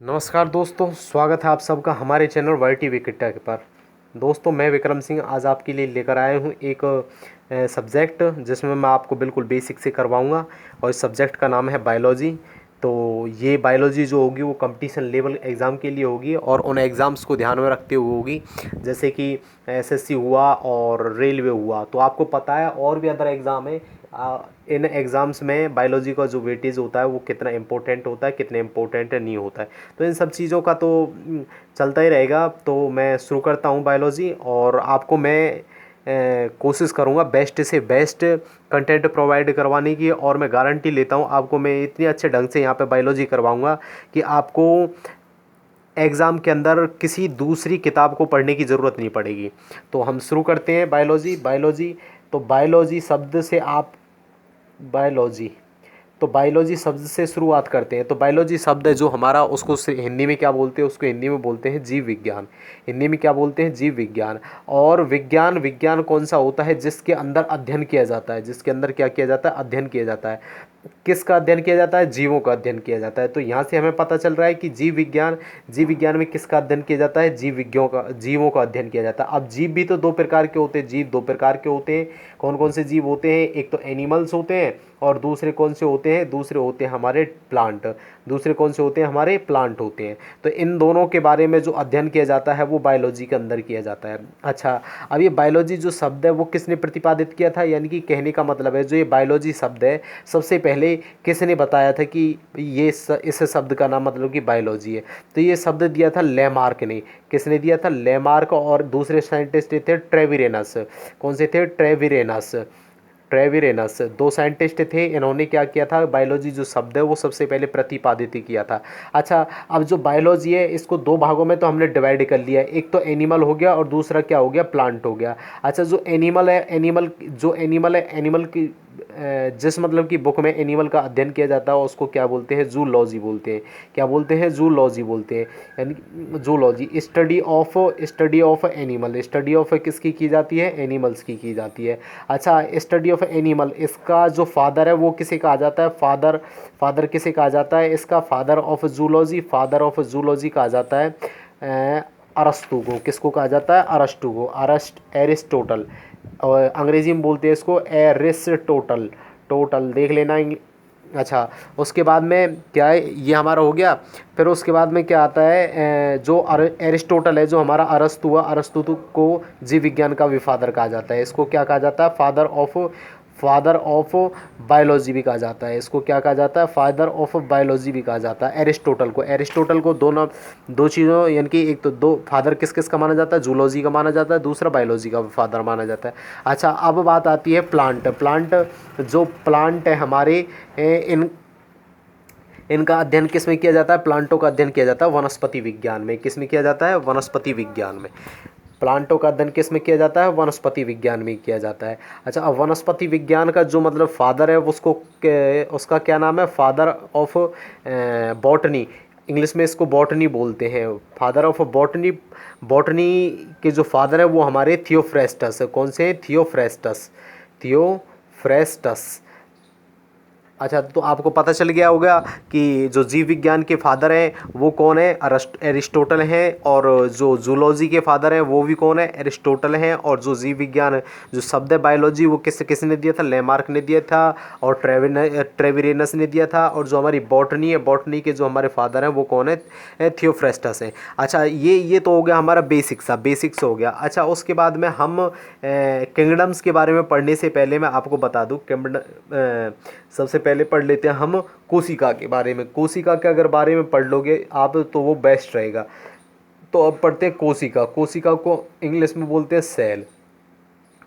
नमस्कार दोस्तों, स्वागत है आप सबका हमारे चैनल वाईटी विकेटेक पर। दोस्तों, मैं विक्रम सिंह आज आपके लिए लेकर आया हूँ एक सब्जेक्ट जिसमें मैं आपको बिल्कुल बेसिक से करवाऊँगा और इस सब्जेक्ट का नाम है बायोलॉजी। तो ये बायोलॉजी जो होगी वो कंपटीशन लेवल एग्ज़ाम के लिए होगी और उन एग्ज़ाम्स को ध्यान में रखते हुए होगी, जैसे कि एसएससी हुआ और रेलवे हुआ। तो आपको पता है और भी अदर एग्ज़ाम है, इन एग्ज़ाम्स में बायोलॉजी का जो वेटेज होता है वो कितना इम्पोर्टेंट होता है, कितना इम्पोर्टेंट नहीं होता है। तो इन सब चीज़ों का तो चलता ही रहेगा। तो मैं शुरू करता हूँ बायोलॉजी, और आपको मैं कोशिश करूँगा बेस्ट से बेस्ट कंटेंट प्रोवाइड करवाने की, और मैं गारंटी लेता हूँ आपको मैं इतने अच्छे ढंग से यहाँ पे बायोलॉजी करवाऊँगा कि आपको एग्ज़ाम के अंदर किसी दूसरी किताब को पढ़ने की ज़रूरत नहीं पड़ेगी। तो हम शुरू करते हैं बायोलॉजी। तो बायोलॉजी शब्द से आप बायोलॉजी तो बायोलॉजी शब्द से शुरुआत करते हैं। तो बायोलॉजी शब्द है जो हमारा, उसको हिंदी में क्या बोलते हैं, उसको हिंदी में बोलते हैं जीव विज्ञान। हिंदी में क्या बोलते हैं, जीव विज्ञान। और विज्ञान कौन सा होता है, जिसके अंदर अध्ययन किया जाता है, जिसके अंदर क्या किया जाता है, अध्ययन किया जाता है। किसका अध्ययन किया जाता है, जीवों का अध्ययन किया जाता है। तो यहाँ से हमें पता चल रहा है कि जीव विज्ञान में किसका अध्ययन किया जाता है, जीवों का अध्ययन किया जाता है। अब जीव भी तो दो प्रकार के होते हैं, जीव दो प्रकार के होते हैं। कौन कौन से जीव होते हैं, एक तो एनिमल्स होते हैं, और दूसरे कौन से होते हैं, दूसरे होते हैं हमारे प्लांट। दूसरे कौन से होते हैं, हमारे प्लांट होते हैं। तो इन दोनों के बारे में जो अध्ययन किया जाता है वो बायोलॉजी के अंदर किया जाता है। अच्छा, अब ये बायोलॉजी जो शब्द है वो किसने प्रतिपादित किया था, यानी कि कहने का मतलब है जो ये बायोलॉजी शब्द है सबसे पहले किसने बताया था कि इस शब्द का नाम मतलब कि बायोलॉजी है। तो ये शब्द दिया था लेमार्क ने। किसने दिया था, लेमार्क। और दूसरे साइंटिस्ट थे ट्रेविरेनस। कौन से थे, ट्रेविरेनस। दो साइंटिस्ट थे, इन्होंने क्या किया था, बायोलॉजी जो शब्द है वो सबसे पहले प्रतिपादित किया था। अच्छा, अब जो बायोलॉजी है इसको दो भागों में तो हमने डिवाइड कर लिया है, एक तो एनिमल हो गया और दूसरा क्या हो गया, प्लांट हो गया। अच्छा, जो एनिमल है, एनिमल की जिस मतलब कि बुक में एनिमल का अध्ययन किया जाता है उसको क्या बोलते हैं, जूलॉजी बोलते हैं। क्या बोलते हैं, जूलॉजी बोलते हैं। यानी zoology study of animal, study of किसकी की जाती है, एनिमल्स की जाती है। अच्छा, स्टडी ऑफ एनिमल, इसका जो फादर है वो किसे कहा जाता है, फादर किसे कहा जाता है, इसका फादर ऑफ जूलॉजी कहा जाता है अरस्तु को। किसको कहा जाता है, अरस्तु को, एरिस्टोटल। और अंग्रेजी में बोलते हैं इसको एरिस्टोटल। टोटल देख लेना। अच्छा, उसके बाद में क्या है, ये हमारा हो गया। फिर उसके बाद में क्या आता है, जो एरिस्टोटल है, जो हमारा अरस्तु को जीव विज्ञान का भी फादर कहा जाता है। इसको क्या कहा जाता है, फादर ऑफ बायोलॉजी भी कहा जाता है। इसको क्या कहा जाता है, फादर ऑफ बायोलॉजी भी कहा जाता है एरिस्टोटल को। दो चीज़ों, यानी कि एक तो दो फादर किस किस का माना जाता है, जूलॉजी का माना जाता है, दूसरा बायोलॉजी का फादर माना जाता है। अच्छा, अब बात आती है प्लांट। जो प्लांट है हमारे, इनका अध्ययन किस में किया जाता है, प्लांटों का अध्ययन किया जाता है वनस्पति विज्ञान में। किस में किया जाता है, वनस्पति विज्ञान में। प्लांटों का अध्ययन किस में किया जाता है, वनस्पति विज्ञान में किया जाता है। अच्छा, अब वनस्पति विज्ञान का जो मतलब फादर है उसका क्या नाम है, फादर ऑफ बॉटनी। इंग्लिश में इसको बॉटनी बोलते हैं, फादर ऑफ बॉटनी के जो फादर है वो हमारे थियोफ्रेस्टस। कौन से, थियोफ्रेस्टस। अच्छा, तो आपको पता चल गया होगा कि जो जीव विज्ञान के फादर हैं वो कौन है, एरिस्टोटल हैं, और जो जूलॉजी के फादर हैं वो भी कौन है, एरिस्टोटल हैं। और जो जीव विज्ञान जो शब्द है बायोलॉजी वो किसने दिया था, लेमार्क ने दिया था, और ट्रेविरेनस ने दिया था। और जो हमारी बॉटनी है, बॉटनी के जो हमारे फादर हैं वो कौन है, थियोफ्रेस्टस हैं। अच्छा, ये तो हो गया हमारा बेसिक्स हो गया। अच्छा, उसके बाद में हम किंगडम्स के बारे में पढ़ने से पहले मैं आपको बता दूँ, सबसे पहले पढ़ लेते हैं हम कोशिका के बारे में। कोशिका के अगर बारे में पढ़ लोगे आप तो वो बेस्ट रहेगा। तो अब पढ़ते हैं कोशिका को इंग्लिश में बोलते हैं सेल,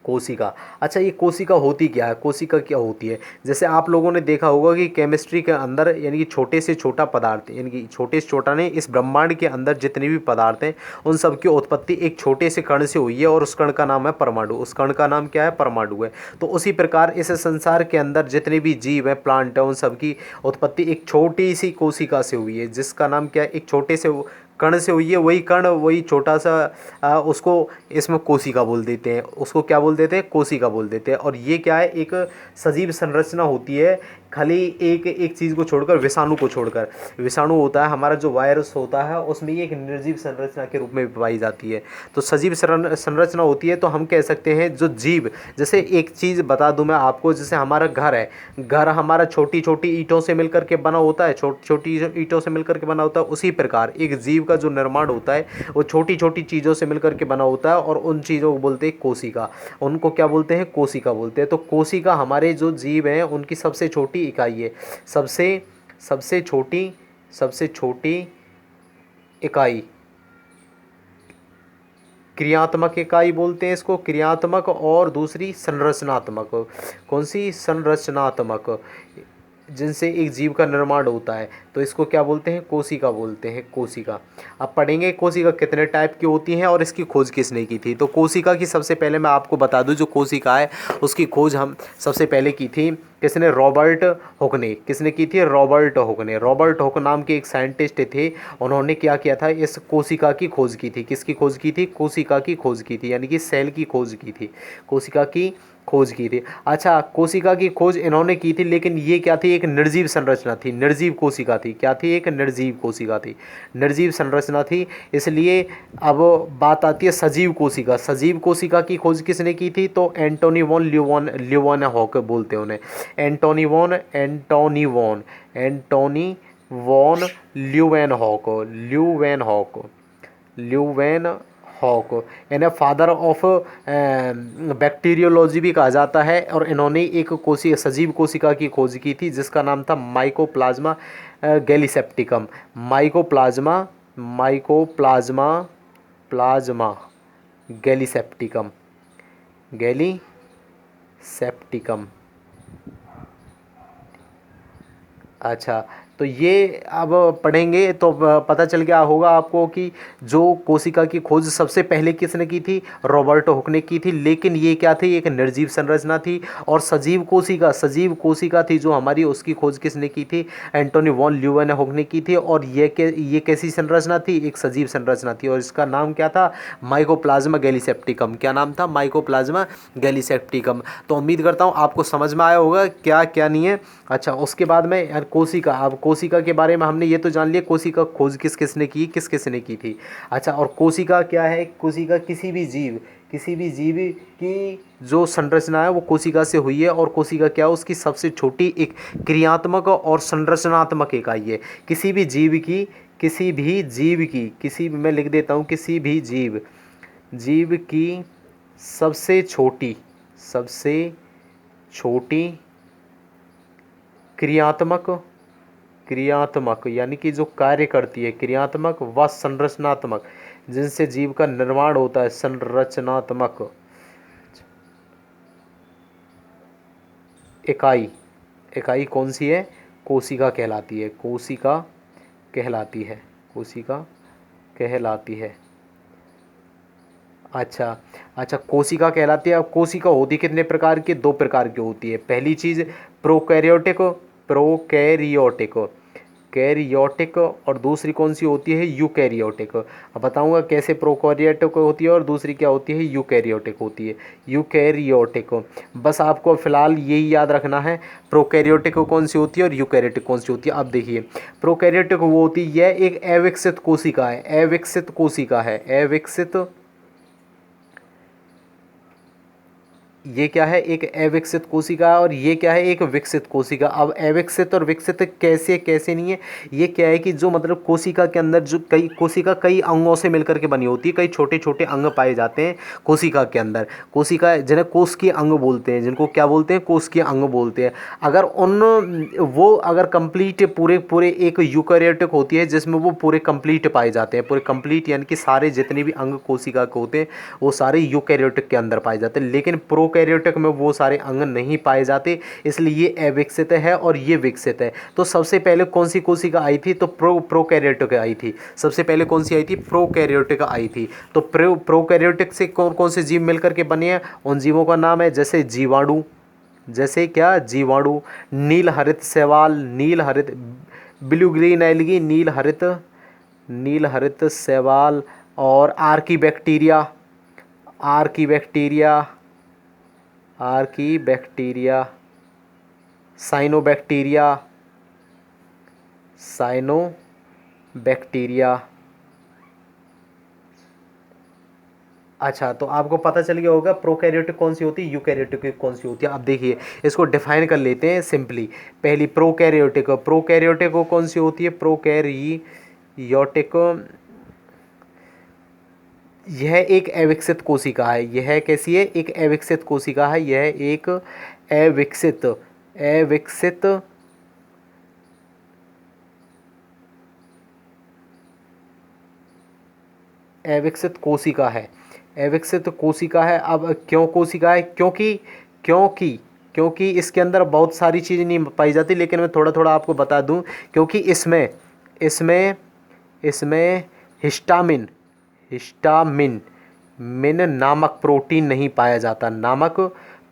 कोशिका। अच्छा, ये कोशिका होती क्या है, कोशिका क्या होती है, जैसे आप लोगों ने देखा होगा कि केमिस्ट्री के अंदर, यानी कि छोटे से छोटा पदार्थ, यानी कि छोटे से छोटा नहीं, इस ब्रह्मांड के अंदर जितने भी पदार्थ हैं उन सब की उत्पत्ति एक छोटे से कण से हुई है, और उस कण का नाम है परमाणु। उस कण का नाम क्या है, परमाणु है। तो उसी प्रकार इस संसार के अंदर जितने भी जीव हैं, प्लांट है, उन सब की उत्पत्ति एक छोटी सी कोशिका से हुई है, जिसका नाम क्या है, एक छोटे से कण से हुई है। वही कण, वही छोटा सा उसको इसमें कोशिका बोल देते हैं, उसको क्या बोल देते हैं, कोशिका बोल देते हैं। और ये क्या है, एक सजीव संरचना होती है खाली एक एक चीज़ को छोड़कर, विषाणु को छोड़कर। विषाणु होता है हमारा जो वायरस होता है, उसमें ये एक निर्जीव संरचना के रूप में पाई जाती है। तो सजीव संरचना होती है, तो हम कह सकते हैं जो जीव, जैसे एक चीज़ बता दूं मैं आपको, जैसे हमारा घर है, घर हमारा छोटी छोटी ईंटों से मिलकर के बना होता है, छोटी छोटी ईंटों से मिलकर के बना होता है। उसी प्रकार एक जीव का जो निर्माण होता है वो छोटी छोटी चीज़ों से मिलकर के बना होता है, और उन चीज़ों को बोलते हैं कोशिका। उनको क्या बोलते हैं? कोशिका बोलते हैं। तो कोशिका हमारे जो जीव हैं उनकी सबसे छोटी इकाई है, सबसे सबसे छोटी सबसे छोटी इकाई, क्रियात्मक इकाई बोलते हैं इसको, क्रियात्मक, और दूसरी संरचनात्मक। कौन सी? संरचनात्मक, जिनसे एक जीव का निर्माण होता है, तो इसको क्या बोलते हैं? कोशिका बोलते हैं, कोशिका। अब पढ़ेंगे कोशिका कितने टाइप की होती हैं और इसकी खोज किसने की थी। तो कोशिका की सबसे पहले मैं आपको बता दूं, जो कोशिका है उसकी खोज हम सबसे पहले की थी किसने? रॉबर्ट हुक ने। किसने की थी? रॉबर्ट हुक ने। रॉबर्ट हुक नाम के एक साइंटिस्ट थे, उन्होंने क्या किया था? इस कोशिका की खोज की थी। किसकी खोज की थी? कोशिका की खोज की थी, यानी कि सेल की खोज की थी, कोशिका की खोज की थी। अच्छा, कोशिका की खोज इन्होंने की थी, लेकिन ये क्या थी? एक निर्जीव संरचना थी, निर्जीव कोशिका थी। क्या थी? एक निर्जीव कोशिका थी, निर्जीव संरचना थी। इसलिए अब बात आती है सजीव कोशिका। सजीव कोशिका की खोज किसने की थी? तो एंटोनी वॉन ल्यूवेनहॉक बोलते हैं उन्हें, एंटोनी वॉन ल्यूवेनहॉक, इन्हें फादर ऑफ बैक्टीरियोलॉजी भी कहा जाता है। और इन्होंने एक सजीव कोशिका की खोज की थी जिसका नाम था mycoplasma gallisepticum. Mycoplasma mycoplasma plasma gallisepticum, gallisepticum. अच्छा, तो ये अब पढ़ेंगे तो पता चल गया होगा आपको कि जो कोशिका की खोज सबसे पहले किसने की थी? रॉबर्ट हुक ने की थी। लेकिन ये क्या थी? एक निर्जीव संरचना थी। और सजीव कोशिका थी जो हमारी, उसकी खोज किसने की थी? एंटोनी वॉन ल्यूवेनहॉक ने की थी। और ये कैसी संरचना थी? एक सजीव संरचना थी, और इसका नाम क्या था? Mycoplasma gallisepticum. क्या नाम था? Mycoplasma gallisepticum. तो उम्मीद करता हूँ आपको समझ में आया होगा क्या क्या नहीं है। अच्छा, उसके बाद में यार कोशिका, अब कोशिका के बारे में हमने ये तो जान लिया, कोशिका खोज किस किसने की, किस किसने की थी। अच्छा, और कोशिका क्या है? कोशिका किसी भी जीव की जो संरचना है वो कोशिका से हुई है। और कोशिका क्या है? उसकी सबसे छोटी एक क्रियात्मक और संरचनात्मक इकाई है। किसी भी मैं लिख देता हूँ, किसी भी जीव की सबसे छोटी क्रियात्मक, यानी कि जो कार्य करती है, क्रियात्मक व संरचनात्मक, जिनसे जीव का निर्माण होता है, संरचनात्मक इकाई कौन सी है? कोशिका कहलाती है, कोशिका कहलाती है। अच्छा अच्छा, कोशिका कहलाती है। अब कोशिका होती कितने प्रकार की? दो प्रकार की होती है। पहली चीज़ प्रोकैरियोटिक कैरियोटिक, और दूसरी कौन सी होती है? यूकैरियोटिक। अब बताऊंगा कैसे प्रोकैरियोटिक होती है और दूसरी क्या होती है? यूकैरियोटिक होती है। यूकैरियोटिक, बस आपको फिलहाल यही याद रखना है, प्रोकैरियोटिक कौन सी होती है और यूकैरियोटिक कौन सी होती है। अब देखिए, प्रोकैरियोटिक वो होती है, एक अविकसित कोशिका है, अविकसित, ये क्या है? एक अविकसित कोशिका है। और ये क्या है? एक विकसित कोशिका। अब अविकसित और विकसित कैसे कैसे नहीं है, ये क्या है कि जो मतलब कोशिका के अंदर जो कोशिका कई अंगों से मिलकर के बनी होती है, कई छोटे छोटे अंग पाए जाते हैं कोशिका के अंदर। कोशिका जिन्हें कोशिकीय अंग बोलते हैं, जिनको क्या बोलते हैं? कोशिकीय अंग बोलते हैं। अगर अगर कंप्लीट पूरे पूरे एक यूकैरियोटिक होती है जिसमें वो पूरे कंप्लीट पाए जाते हैं, पूरे कंप्लीट, यानी कि सारे जितने भी अंग कोशिका के होते हैं वो सारे यूकैरियोटिक के अंदर पाए जाते हैं। लेकिन प्रोकैरियोटिक में वो सारे अंग नहीं पाए जाते, इसलिए ये अविकसित है और ये विकसित है। तो सबसे पहले कौन सी कोशिका आई थी? तो प्रोकैरियोटिक आई थी। सबसे पहले कौन सी आई थी? प्रोकैरियोटिक आई थी। तो प्रोकैरियोटिक से कौन कौन से जीव मिलकर के बने हैं? उन जीवों का नाम है जैसे जीवाणु, जैसे क्या? जीवाणु, नील हरित शैवाल, नील हरित ब्लू ग्रीन एल्गी, नील हरित शैवाल, और आर्की बैक्टीरिया साइनोबैक्टीरिया, साइनोबैक्टीरिया। अच्छा, तो आपको पता चल गया होगा प्रोकैरियोटिक कौन सी होती है, यूकैरियोटिक कौन सी होती है। अब देखिए इसको डिफाइन कर लेते हैं सिंपली। पहली प्रोकैरियोटिक, प्रोकैरियोटिक कौन सी होती है, प्रोकैरियोटिक यह एक अविकसित कोशिका है। यह कैसी है, एक अविकसित कोशिका है। यह एक अविकसित अविकसित अविकसित कोशिका है, अविकसित कोशिका है। अब क्यों कोशिका है, क्योंकि क्योंकि क्योंकि इसके अंदर बहुत सारी चीज़ें नहीं पाई जाती, लेकिन मैं थोड़ा थोड़ा आपको बता दूं। क्योंकि इसमें इसमें इसमें हिस्टामिन हिस्टामिन मिन नामक प्रोटीन नहीं पाया जाता, नामक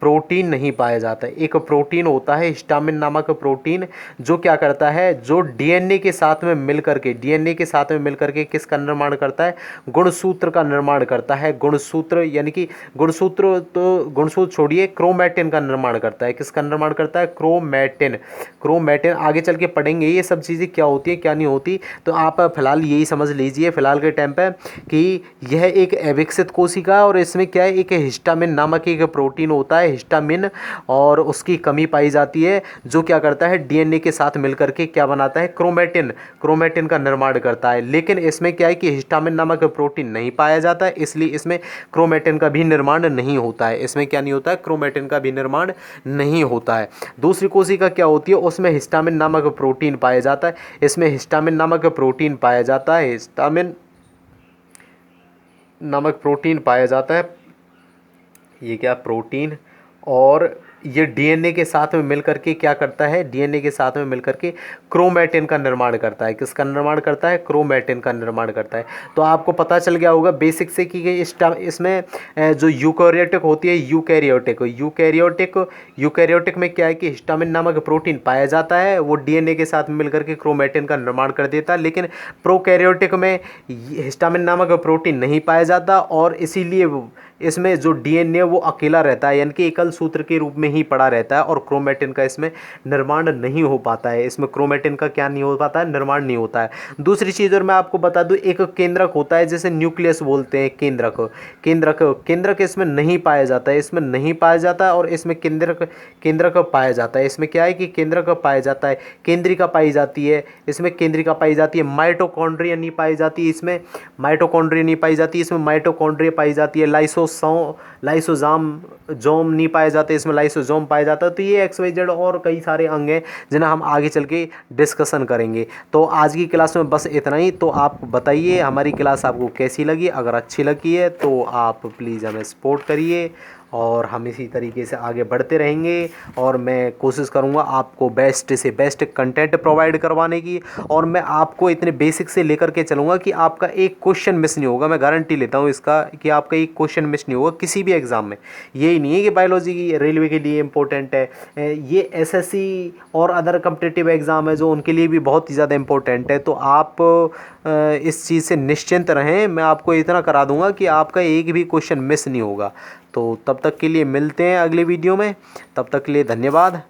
प्रोटीन नहीं पाया जाता। एक प्रोटीन होता है हिस्टामिन नामक प्रोटीन, जो क्या करता है, जो डीएनए के साथ में मिलकर के, डीएनए के साथ में मिलकर के किसका निर्माण करता है, गुणसूत्र का निर्माण करता है। गुणसूत्र यानी कि गुणसूत्र, तो गुणसूत्र छोड़िए, क्रोमैटिन का निर्माण करता है। किसका निर्माण करता है, क्रोमैटिन। क्रोमैटिन आगे चल के पढ़ेंगे ये सब चीज़ें क्या होती है क्या नहीं होती, तो आप फिलहाल यही समझ लीजिए फिलहाल के टाइम पे कि यह एक अविकसित कोशिका है और इसमें क्या है, एक हिस्टामिन नामक एक प्रोटीन होता है, हिस्टामिन, और उसकी कमी पाई जाती है, जो क्या करता है, डीएनए के साथ मिलकर के क्या बनाता है, क्रोमैटिन, क्रोमैटिन का निर्माण करता है। लेकिन इसमें क्या है कि हिस्टामिन नामक प्रोटीन नहीं पाया जाता है, इसलिए इसमें क्रोमैटिन का भी निर्माण नहीं होता है। इसमें क्या नहीं होता है, क्रोमैटिन का भी निर्माण नहीं होता है। दूसरी कोशिका क्या होती है, उसमें हिस्टामिन नामक प्रोटीन पाया जाता है। इसमें हिस्टामिन नामक प्रोटीन पाया जाता है, हिस्टामिन नामक प्रोटीन पाया जाता है। ये क्या प्रोटीन, और ये डीएनए के साथ में मिलकर के क्या करता है, डीएनए के साथ में मिलकर के क्रोमैटिन का निर्माण करता है। किसका निर्माण करता है, क्रोमैटिन का निर्माण करता है। तो आपको पता चल गया होगा बेसिक से कि इसमें जो यूकैरियोटिक होती है, यूकैरियोटिक में क्या है कि हिस्टामिन नामक प्रोटीन पाया जाता है, वो डीएनए के साथ में मिलकर के क्रोमैटिन का निर्माण कर देता है। लेकिन प्रोकैरियोटिक में हिस्टामिन नामक प्रोटीन नहीं पाया जाता, और इसीलिए इसमें जो डीएनए वो अकेला रहता है, यानी कि एकल सूत्र के रूप में ही पड़ा रहता है, और क्रोमैटिन का इसमें निर्माण नहीं हो पाता है। इसमें क्रोमैटिन का क्या नहीं हो पाता है, निर्माण नहीं होता है। दूसरी चीज़ और मैं आपको बता दूं, एक केंद्रक होता है जिसे न्यूक्लियस बोलते हैं, केंद्रक केंद्रक केंद्रक इसमें नहीं पाया जाता है, इसमें नहीं पाया जाता है, और इसमें केंद्रक केंद्रक पाया जाता है। इसमें क्या है कि केंद्रक पाया जाता है, केंद्रिका पाई जाती है, इसमें केंद्रिका पाई जाती है। माइटोकॉन्ड्रिया नहीं पाई जाती, इसमें माइटोकॉन्ड्रिया नहीं पाई जाती, इसमें माइटोकॉन्ड्रिया पाई जाती है। लाइसोसोम नहीं पाए जाते, इसमें लाइसोसोम पाया जाता है। तो ये XYZ और कई सारे अंग हैं जिन्हें हम आगे चल के डिस्कशन करेंगे। तो आज की क्लास में बस इतना ही। तो आप बताइए हमारी क्लास आपको कैसी लगी, अगर अच्छी लगी है तो आप प्लीज़ हमें सपोर्ट करिए, और हम इसी तरीके से आगे बढ़ते रहेंगे, और मैं कोशिश करूंगा आपको बेस्ट से बेस्ट कंटेंट प्रोवाइड करवाने की, और मैं आपको इतने बेसिक से लेकर के चलूँगा कि आपका एक क्वेश्चन मिस नहीं होगा। मैं गारंटी लेता हूँ इसका कि आपका एक क्वेश्चन मिस नहीं होगा किसी भी एग्ज़ाम में। यही नहीं है कि बायोलॉजी की रेलवे के लिए इंपॉर्टेंट है, ये SSC और अदर कम्पिटिटिव एग्ज़ाम है जो उनके लिए भी बहुत ही ज़्यादा इंपॉर्टेंट है। तो आप इस चीज़ से निश्चिंत रहें, मैं आपको इतना करा दूंगा कि आपका एक भी क्वेश्चन मिस नहीं होगा। तो तब तक के लिए मिलते हैं अगले वीडियो में, तब तक के लिए धन्यवाद।